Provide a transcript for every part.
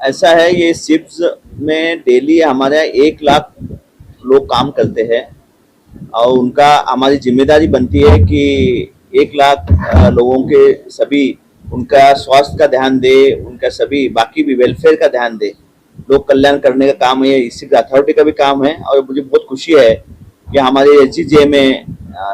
ऐसा है, ये शिप्स में डेली हमारे यहाँ 1 लाख लोग काम करते हैं और उनका हमारी जिम्मेदारी बनती है कि 1 लाख लोगों के सभी उनका स्वास्थ्य का ध्यान दे, उनका सभी बाकी भी वेलफेयर का ध्यान दे। लोक कल्याण करने का काम है, इसी अथॉरिटी का भी काम है। और मुझे बहुत खुशी है कि हमारे एसजीजे में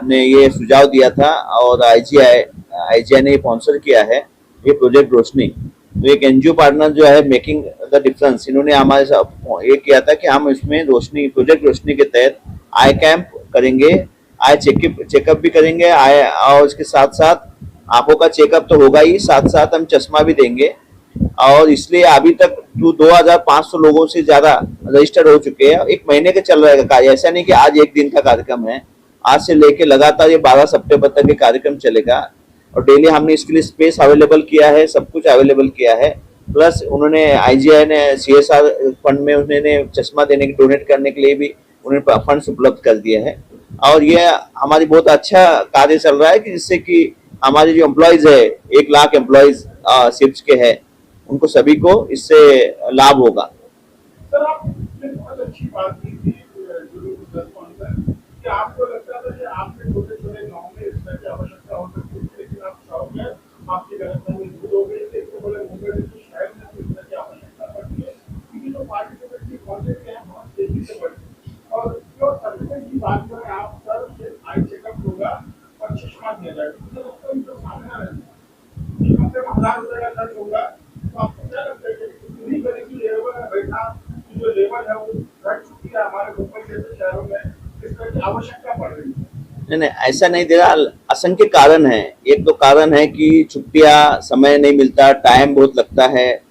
ने ये सुझाव दिया था और आईजीआई ने स्पॉन्सर किया है ये प्रोजेक्ट रोशनी। तो एक एनजीओ पार्टनर जो है मेकिंग द डिफरेंस, इन्होंने हमारे साथ ये किया था कि हम इसमें रोशनी प्रोजेक्ट रोशनी के तहत आई कैंप करेंगे, आई चेकअप भी करेंगे, आई और इसके साथ साथ आंखों का चेकअप तो होगा ही, साथ साथ हम चश्मा भी देंगे। और इसलिए अभी तक 2500 लोगों से ज्यादा रजिस्टर्ड हो चुके हैं। 1 महीने का चल रहा है कार्य, ऐसा नहीं कि आज एक दिन का कार्यक्रम है। आज से लेके लगातार ये 12 सितंबर तक ये कार्यक्रम चलेगा और डेली हमने इसके लिए स्पेस अवेलेबल किया है, सब कुछ अवेलेबल किया है। प्लस उन्होंने आईजीआई ने सीएसआर फंड में उन्होंने चश्मा देने के डोनेट करने के लिए भी उन्होंने फंड्स उपलब्ध कर दिए हैं। और ये हमारी बहुत अच्छा कार्य चल रहा है कि जिससे कि हमारे जो एम्प्लॉयज है 1 लाख एम्प्लॉयज शिप्स के हैं उनको सभी को इससे लाभ होगा। सर आपने बहुत अच्छी बात की थी कि आपको लगता था कि आपके छोटे छोटे गाँव में इस तरह की आवश्यकता हो सकती है, लेकिन आप शौक है आपकी गलतफहमी दूर हो गई। एक तो बोले मुंबई जैसे शहर में तो इस तरह की आवश्यकता पड़ती है क्योंकि जो पार्टिसिपेट कॉन्टेक्ट है बहुत तेजी से बढ़ती है। और जो सर्टिफिकेट की बात करें आप सर, आई चेकअप होगा और चश्मा दिया जाएगा, मुझे लगता है इनको सामने आ रहा है कम से कम 1000 रुपये का खर्च होगा। तो आपको क्या लगता है कि इतनी बड़ी की लेवल है बैठा जो लेवल है वो घट चुकी है हमारे मुंबई जैसे शहरों में, इस तरह की आवश्यकता पड़ रही है? नहीं, ऐसा नहीं दे रहा। असंख्य कारण है। एक तो कारण है कि छुट्टियां समय नहीं मिलता, टाइम बहुत लगता है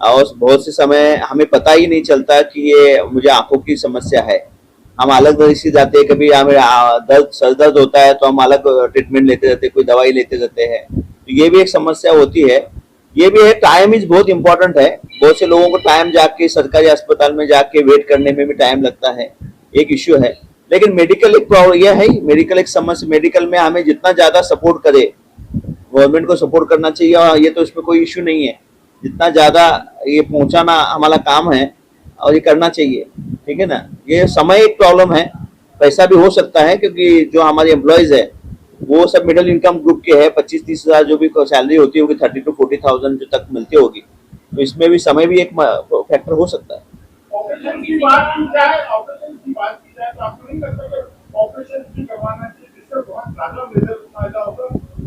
और बहुत से समय हमें पता ही नहीं चलता कि ये मुझे आंखों की समस्या है। हम अलग तरह से जाते हैं, कभी हमें दर्द सर दर्द होता है तो हम अलग ट्रीटमेंट लेते रहते हैं, कोई दवाई लेते रहते हैं, तो ये भी एक समस्या होती है। ये भी है, टाइम इज बहुत इंपॉर्टेंट है। बहुत से लोगों को टाइम जाके सरकारी अस्पताल में जाके वेट करने में भी टाइम लगता है, एक इश्यू है। लेकिन मेडिकल एक प्रॉब्लम यह है, मेडिकल एक समस्या, मेडिकल में हमें जितना ज्यादा सपोर्ट करे गवर्नमेंट को सपोर्ट करना चाहिए और ये तो इसमें कोई इश्यू नहीं है। जितना ज्यादा ये पहुंचाना हमारा काम है और ये करना चाहिए, ठीक है ना। ये समय एक प्रॉब्लम है, पैसा भी हो सकता है क्योंकि जो हमारे एम्प्लॉयज है वो सब मिडिल इनकम ग्रुप के हैं। 25-30 हजार जो भी सैलरी होती होगी 30 to 40,000 जो तक मिलती होगी, तो इसमें भी समय भी एक फैक्टर हो सकता है। ऑपरेशन की बात की जाए तो आपको नहीं लगता कि ऑपरेशन भी करवाना चाहिए जिससे बहुत ज्यादा मेजर फायदा होगा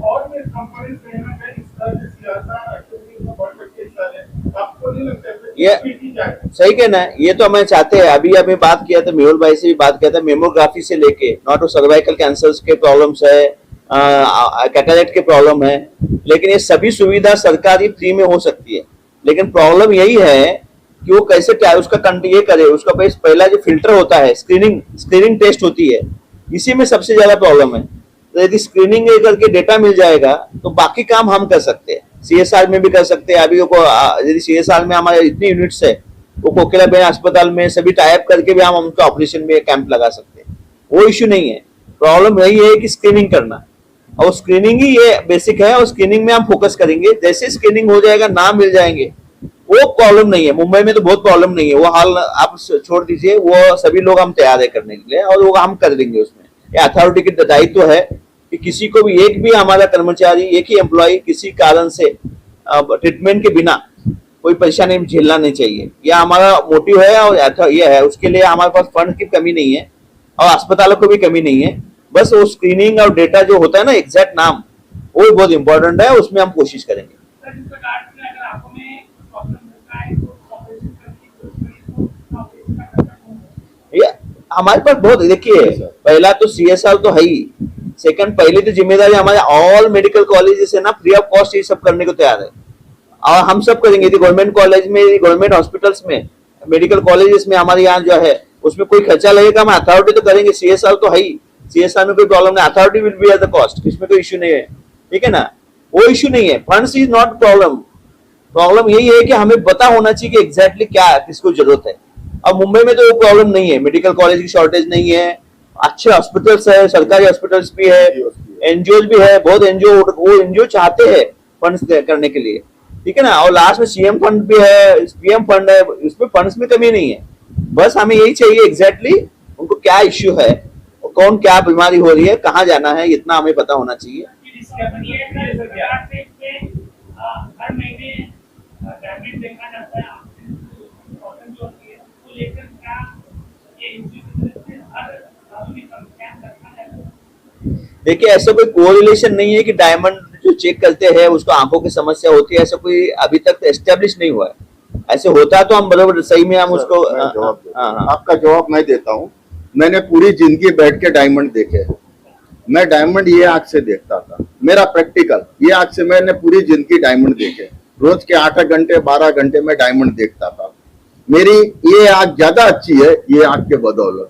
और ये कंपनी कहीं ना कहीं इस तरह की सियासत एक्टिविटीज में बढ़ सकती है? आपको नहीं लगता ये सही कहना है। ये तो हमें चाहते हैं। अभी हमें बात किया था, मेहुल भाई से भी बात किया था, मेमोग्राफी से लेके नॉट सर्वाइकल कैंसर्स के प्रॉब्लम्स है, कैटरेक्ट के प्रॉब्लम है, लेकिन ये सभी सुविधा सरकारी फ्री में हो सकती है। लेकिन प्रॉब्लम यही है कि वो कैसे उसका ये करे, उसका पहला जो फिल्टर होता है स्क्रीनिंग टेस्ट होती है, इसी में सबसे ज्यादा प्रॉब्लम है। तो यदि स्क्रीनिंग करके डेटा मिल जाएगा तो बाकी काम हम कर सकते हैं, सीएसआर में भी कर सकते हैं। अभी यदि सीएसआर में हमारे इतनी यूनिट्स है, वो कोकिलाबेन अस्पताल में सभी टाइप करके भी हम उनका ऑपरेशन में कैंप लगा सकते हैं, वो इश्यू नहीं है। प्रॉब्लम यही है कि स्क्रीनिंग करना, और स्क्रीनिंग ही ये बेसिक है और स्क्रीनिंग में हम फोकस करेंगे। जैसे स्क्रीनिंग हो जाएगा, नाम मिल जाएंगे, वो प्रॉब्लम नहीं है। मुंबई में तो बहुत प्रॉब्लम नहीं है, वो हाल आप छोड़ दीजिए, वो सभी लोग हम तैयार है करने के लिए और वो हम कर देंगे। उसमें ये अथॉरिटी की दायित्व है कि किसी को भी एक भी हमारा कर्मचारी, एक ही एम्प्लॉय किसी कारण से ट्रीटमेंट के बिना कोई परेशानी झेलना नहीं चाहिए। यह हमारा मोटिव है और यह है। उसके लिए हमारे पास फंड की कमी नहीं है और अस्पतालों को भी कमी नहीं है। बस वो स्क्रीनिंग और डेटा जो होता है ना, एग्जैक्ट नाम, वो भी बहुत इंपॉर्टेंट है, उसमें हम कोशिश करेंगे। ये हमारे पास बहुत, देखिए पहला तो सीएसआर तो है ही, सेकंड पहली तो जिम्मेदारी हमारे ऑल मेडिकल कॉलेजेस है ना, फ्री ऑफ कॉस्ट ये सब करने को तैयार है और हम सब करेंगे। यदि गवर्नमेंट कॉलेज में, गवर्नमेंट हॉस्पिटल्स में, मेडिकल कॉलेजेस में हमारे यहाँ जो है उसमें कोई खर्चा लगेगा, हम अथॉरिटी तो करेंगे। सीएसआर तो है ही, सीएसआर में कोई प्रॉब्लम नहीं, authority will be at the cost, इसमें कोई इश्यू नहीं है, ठीक है ना। वो इश्यू नहीं है, funds is not problem. Problem यही है कि हमें पता होना चाहिए कि एग्जैक्टली क्या किसको जरूरत है। अब मुंबई में तो वो प्रॉब्लम नहीं है, मेडिकल कॉलेज की शॉर्टेज नहीं है, अच्छे हॉस्पिटल्स है, सरकारी हॉस्पिटल्स भी है, एनजीओ भी है, बहुत एनजीओ, वो एनजीओ चाहते हैं फंड्स करने के लिए। ठीक है ना। और लास्ट में सीएम फंड भी है, पीएम फंड है, इसमें फंड्स में कमी नहीं है। बस हमें यही चाहिए एग्जैक्टली उनको क्या इश्यू है, और कौन क्या बीमारी हो रही है, कहाँ जाना है, इतना हमें पता होना चाहिए। हर महीने डैमेज देखा जाता है, कॉटन जो होती है उसको लेकर क्या ये इंस्टीट्यूशन हर साल में कैंप रखा जाता है। देखिए ऐसा कोई कोरिलेशन नहीं है कि डायमंड जो चेक करते हैं उसको आंखों की समस्या होती है, ऐसा कोई अभी तक एस्टेब्लिश नहीं हुआ है। ऐसे होता तो हम बराबर सही में हम उसको मैं जवाब देता हूं। हाँ। आपका जवाब मैं देता हूँ। मैंने पूरी जिंदगी बैठ के डायमंड देखे हैं। मैं डायमंड ये आंख से देखता था, मेरा प्रैक्टिकल ये आंख से मैंने पूरी जिंदगी डायमंड देखे। रोज के 8 घंटे 12 घंटे में डायमंड देखता था। मेरी ये आंख ज्यादा अच्छी है ये आंख के बदौलत।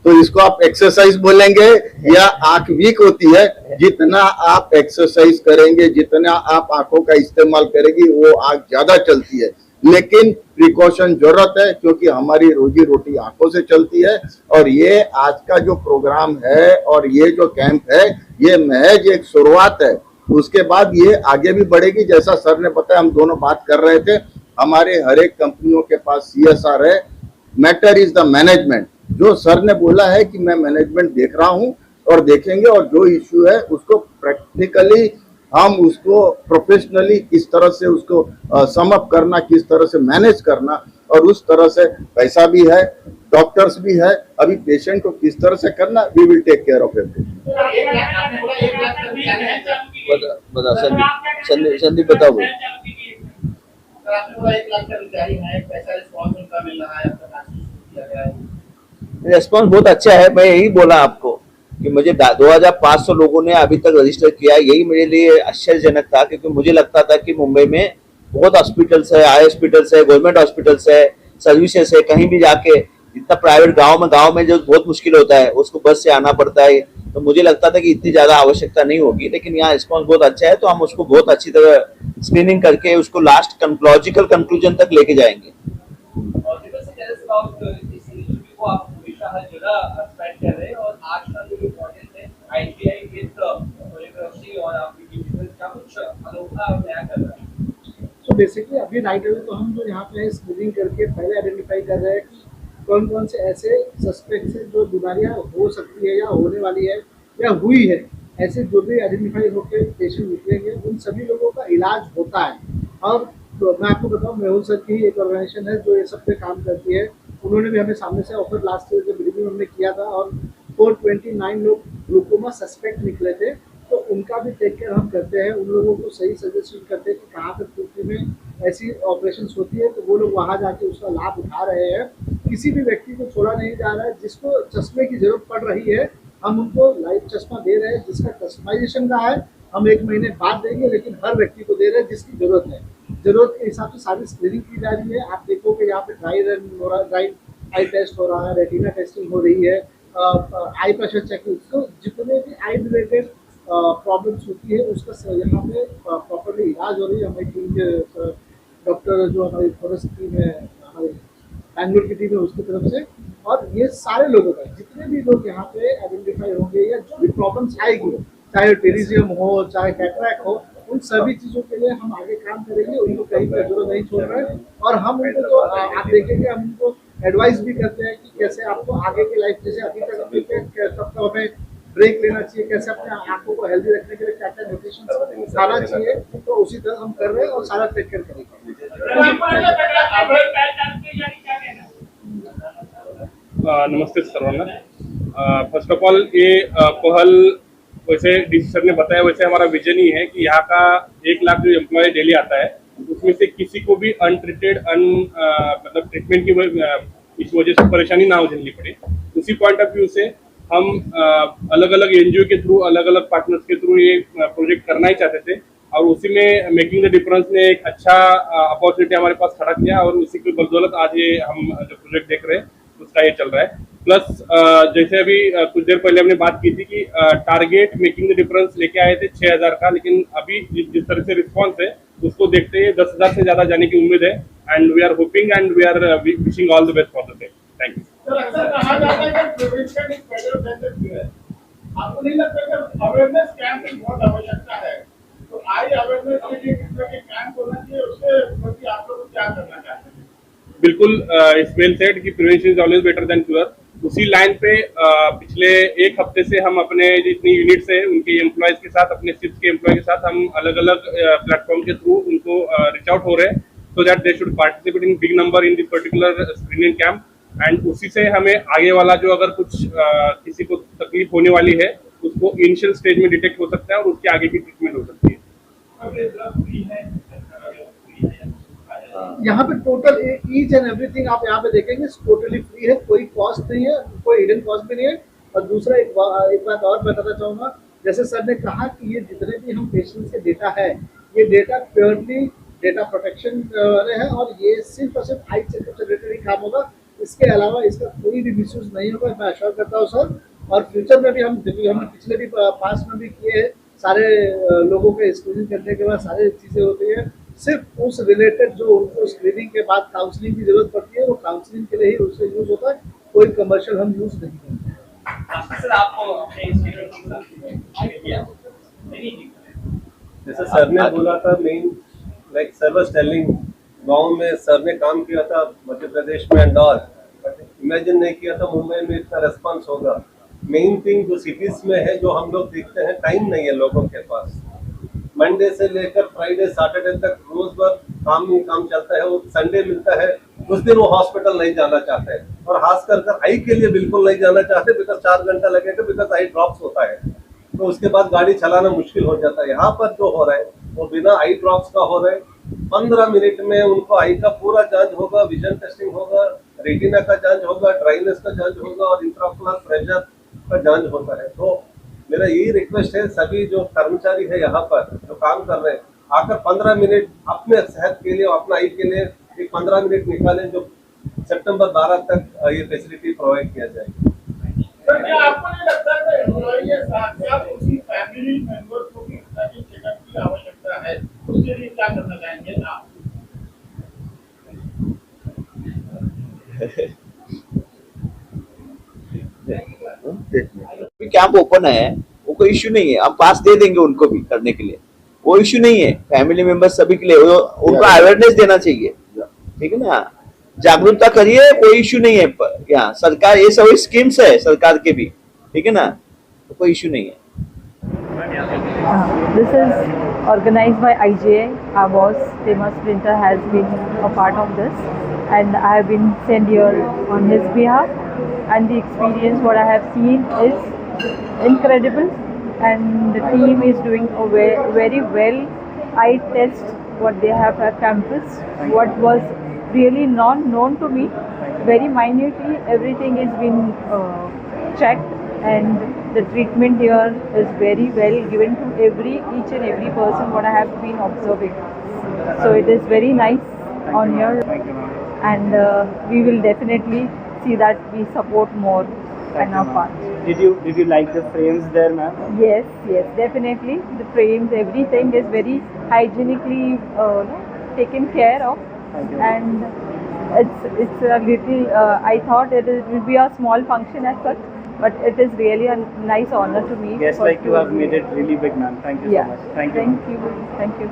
तो इसको आप एक्सरसाइज बोलेंगे या आंख वीक होती है? जितना आप एक्सरसाइज करेंगे, जितना आप आंखों का इस्तेमाल करेंगे, वो आंख ज्यादा चलती है। लेकिन प्रिकॉशन जरूरत है, क्योंकि हमारी रोजी रोटी आंखों से चलती है। और ये आज का जो प्रोग्राम है और ये जो कैंप है, ये महज एक शुरुआत है। उसके बाद ये आगे भी बढ़ेगी। जैसा सर ने बताया, हम दोनों बात कर रहे थे, हमारे हर एक कंपनियों के पास CSR है। Matter is the management. जो सर ने बोला है कि मैं मैनेजमेंट देख रहा हूं और देखेंगे, और जो इश्यू है उसको प्रैक्टिकली हम उसको प्रोफेशनली किस तरह से उसको सम अप करना, किस तरह से मैनेज करना, और उस तरह से पैसा भी है, डॉक्टर्स भी है, अभी पेशेंट को किस तरह से करना, we will take care of everything. बता संदीप बताओ। रेस्पॉन्स बहुत अच्छा है। मैं यही बोला आपको कि मुझे 2500 लोगों ने अभी तक रजिस्टर किया। यही मेरे लिए आश्चर्यजनक था, क्योंकि मुझे लगता था कि मुंबई में बहुत हॉस्पिटल्स है, आई हॉस्पिटल्स है, गवर्नमेंट हॉस्पिटल्स है, सर्विसेज है, कहीं भी जाके इतना प्राइवेट गांव में जो बहुत मुश्किल होता है, उसको बस से आना पड़ता है। तो मुझे लगता था कि इतनी ज्यादा आवश्यकता नहीं होगी, लेकिन यहाँ रिस्पॉन्स बहुत अच्छा है। तो हम उसको बहुत अच्छी तरह स्क्रीनिंग करके उसको लास्ट लॉजिकल कंक्लूजन तक लेके जाएंगे। आप हमेशा हर जगह स्पेंड कर रहे हैं, और आज का जो इम्पोर्टेंस है ITI विद कोरियोग्राफी और आपकी डिजिटल क्या कुछ अनोखा नया कर रहा है। सो बेसिकली अभी राइट अवे तो हम जो यहाँ पे स्क्रीनिंग करके पहले आइडेंटिफाई कर रहे हैं कि कौन कौन से ऐसे सस्पेक्ट्स हैं जो बीमारियाँ हो सकती है या होने वाली है या हुई है। ऐसे जो भी आइडेंटिफाई होकर पेशेंट निकलेंगे, उन सभी लोगों का इलाज होता है। और तो मैं आपको बताऊँ, मेहुल सर की एक ऑर्गेनाइजेशन है जो ये सब पे काम करती है। उन्होंने भी हमें सामने से ऑफर लास्ट ईयर जब रिव्यू हमने किया था, और 429 लोग ग्लूकोमा सस्पेक्ट निकले थे। तो उनका भी टेक केयर हम करते हैं, उन लोगों को सही सजेशन करते हैं कि कहाँ पर पृथ्वी में ऐसी ऑपरेशन होती है, तो वो लोग वहाँ जाके उसका लाभ उठा रहे हैं। किसी भी व्यक्ति को छोड़ा नहीं जा रहा है। जिसको चश्मे की जरूरत पड़ रही है, हम उनको लाइव चश्मा दे रहे हैं, जिसका कस्टमाइजेशन का है हम 1 महीने बाद देंगे, लेकिन हर व्यक्ति को दे रहे हैं जिसकी जरूरत है। जरूरत के हिसाब से सारी स्क्रीनिंग की जा रही है। आप देखोगे यहाँ पे ड्राई रन हो रहा है, ड्राई आई टेस्ट हो रहा है, रेटिना टेस्टिंग हो रही है, आई प्रेशर चेकिंग। तो जितने भी आई रिलेटेड प्रॉब्लम्स होती है उसका यहाँ पे प्रॉपरली इलाज हो रही है। हमारी टीम के डॉक्टर जो हमारी फॉरेस्ट टीम है, हमारी बैंगलोर की टीम है, उसकी तरफ से। और ये सारे लोगों का, जितने भी लोग यहाँ पे आइडेंटिफाई होंगे या जो भी प्रॉब्लम्स आएगी, चाहे टेरिजियम हो, चाहे कैटरैक्ट हो, उन सभी चीज़ों के लिए हम आगे काम करेंगे। उनको कहीं पर जरूरत नहीं छोड़ रहे हैं। और हम उनको जो आप देखेंगे, हम उनको एडवाइस भी करते हैं कि कैसे आपको आगे की लाइफ, जैसे अभी तक अपनी तब तो हमें ब्रेक लेना चाहिए, कैसे अपने आंखों को हेल्दी रखने के लिए क्या क्या न्यूट्रिशन खाना चाहिए, तो उसी तरह हम कर रहे हैं और सारा टेक केयर करेंगे। नमस्ते सर्वांना। फर्स्ट ऑफ ऑल ये पहल, वैसे डीसी सर ने बताया, वैसे हमारा विजन ही है कि यहाँ का 1 लाख जो एम्प्लॉय डेली आता है, उसमें से किसी को भी अनट्रीटेड मतलब ट्रीटमेंट की इस वजह से परेशानी ना हो झेलनी पड़े। उसी पॉइंट ऑफ व्यू से हम अलग अलग NGO के थ्रू, अलग अलग पार्टनर्स के थ्रू ये प्रोजेक्ट करना ही चाहते थे, और उसी में मेकिंग द डिफरेंस ने एक अच्छा अपॉर्चुनिटी हमारे पास खड़ा किया, और उसी की बदौलत आज ये हम जो प्रोजेक्ट देख रहे हैं उसका ये चल रहा है। प्लस जैसे अभी कुछ देर पहले हमने बात की थी कि टारगेट मेकिंग द डिफरेंस लेके आए थे 6000 का, लेकिन अभी जिस तरह से रिस्पॉन्स है उसको देखते हुए 10,000 से ज्यादा जाने की उम्मीद है। And we are hoping and we are wishing all the best for the same. Thank you. आपको नहीं लगता कि अवेयरनेस कैंप की बहुत आवश्यकता है? तो आई अवेयरनेस के लिए किस तरह के कैंप होना चाहिए, उसके प्रति आप लोग क्या करना चाहते हैं? बिल्कुल इट्स वेल सेड कि prevention is always better than cure. उसी लाइन पे पिछले एक हफ्ते से हम अपने जितनी यूनिट्स है उनके एम्प्लॉयज के साथ, अपने शिफ्ट के एम्प्लॉय के साथ हम अलग अलग प्लेटफॉर्म के थ्रू उनको रीच आउट हो रहे हैं so that they should participate in big number in this particular screening camp. And उसी से हमें आगे वाला जो अगर कुछ किसी को तकलीफ होने वाली है उसको इनिशियल स्टेज में डिटेक्ट हो सकता है और उसके आगे की ट्रीटमेंट हो सकती है। यहाँ पे टोटल ईच एंड एवरीथिंग आप यहाँ पे देखेंगे टोटली फ्री है, कोई कॉस्ट नहीं है, कोई हिडन कॉस्ट भी नहीं है। और दूसरा एक बात और बताना चाहूँगा, जैसे सर ने कहा कि ये जितने भी हम पेशेंट्स के डेटा है, ये डेटा प्योरली डेटा प्रोटेक्शन वाले हैं और ये सिर्फ और सिर्फ आई चेकअप से रिलेटेड ही काम होगा। इसके अलावा इसका कोई भी मिसयूज नहीं होगा, मैं अश्योर करता हूँ सर। और फ्यूचर में भी हमने पिछले भी पास्ट में भी किए हैं, सारे लोगों के स्क्रीनिंग करने के बाद सारी चीज़ें होती है, सिर्फ उस रिलेटेड जो उनको स्क्रीनिंग के बाद काउंसलिंग की जरूरत पड़ती है वो काउंसलिंग के लिए ही उससे यूज होता है, कोई कमर्शियल हम यूज नहीं करते हैं। सर आपको अपने जैसे सर ने बोला था, main like sir was telling, गांव में सर ने काम किया था मध्य प्रदेश में एंड ऑल, बट इमेजिन नहीं किया था मुंबई में इतना रेस्पॉन्स होगा। मेन थिंग जो सिटीज में है, जो हम लोग देखते हैं, टाइम नहीं है लोगों के पास। मंडे से लेकर फ्राइडे सैटरडे तक रोज भर काम ही काम चलता है, वो संडे मिलता है उस दिन वो हॉस्पिटल नहीं जाना चाहते हैं और खास कर आई के लिए बिल्कुल नहीं जाना चाहते, बिकॉज 4 घंटा लगेगा, बिकॉज आई ड्रॉप्स होता है तो उसके बाद गाड़ी चलाना मुश्किल हो जाता है। यहाँ पर जो हो रहा है वो बिना आई ड्रॉप्स का हो रहा है। 15 मिनट में उनको आई का पूरा जांच होगा, विजन टेस्टिंग होगा, रेटिना का जांच होगा, ड्राइनेस का जांच होगा और इंट्राओकुलर प्रेशर का जांच होता है। तो मेरा यही रिक्वेस्ट है, सभी जो कर्मचारी है यहाँ पर जो काम कर रहे हैं, आकर 15 मिनट अपने सेहत के लिए, अपना आई के लिए एक 15 मिनट निकालें, जो सितंबर 12 तक ये फैसिलिटी प्रोवाइड किया जाएगी। सर क्या आपको नहीं लगता है कि एम्प्लॉई के साथ साथ उसी फैमिली मेंबर को भी चेकअप की आवश्यकता है, उसके लिए क्या करना चाहेंगे आप? कैंप ओपन है, वो कोई इश्यू नहीं है, हम पास दे देंगे उनको भी करने के लिए, वो इश्यू नहीं है। फैमिली मेंबर सभी के लिए उनको अवेयरनेस देना चाहिए, ठीक है ना, जागरूकता करिए, कोई इश्यू नहीं है। यहाँ सरकार ये सब स्कीम्स है सरकार के भी, ठीक है ना, तो कोई इश्यू नहीं है। This is organized by IJA. Our boss, Famous Printer, has been a part of this, and I have been sent here on his behalf. And the experience, what I have seen, is incredible, and the team is doing a very well. Eye test, what they have at campus, what was really not known to me, very minutely, everything is been checked. And the treatment here is very well given to each and every person what I have been observing. So it is very nice on here, and we will definitely see that we support more on our part. Did you like the frames there, ma'am? Yes, definitely. The frames, everything is very hygienically taken care of, and it's a little. I thought it will be a small function as such, but it is really a nice honor to me. Yes, like you have made it really big, ma'am. Thank you so much. Thank you. Thank you.